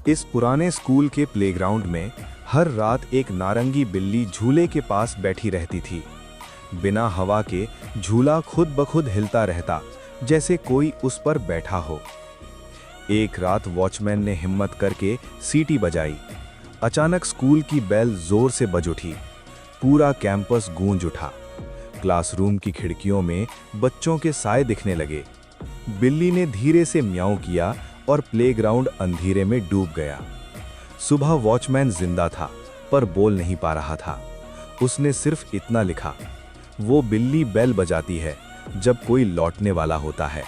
इस पुराने स्कूल के प्लेग्राउंड में हर रात एक नारंगी बिल्ली झूले के पास बैठी रहती थी। बिना हवा के झूला खुद ब खुद हिलता रहता, जैसे कोई उस पर बैठा हो। एक रात वॉचमैन ने हिम्मत करके सीटी बजाई। अचानक स्कूल की बेल जोर से बज उठी। पूरा कैंपस गूंज उठा। क्लासरूम की खिड़कियों में बच्चों के साए दिखने लगे। बिल्ली ने धीरे से म्याऊं किया और प्लेग्राउंड अंधेरे में डूब गया। सुबह वॉचमैन जिंदा था, पर बोल नहीं पा रहा था। उसने सिर्फ इतना लिखा, वो बिल्ली बेल बजाती है जब कोई लौटने वाला होता है।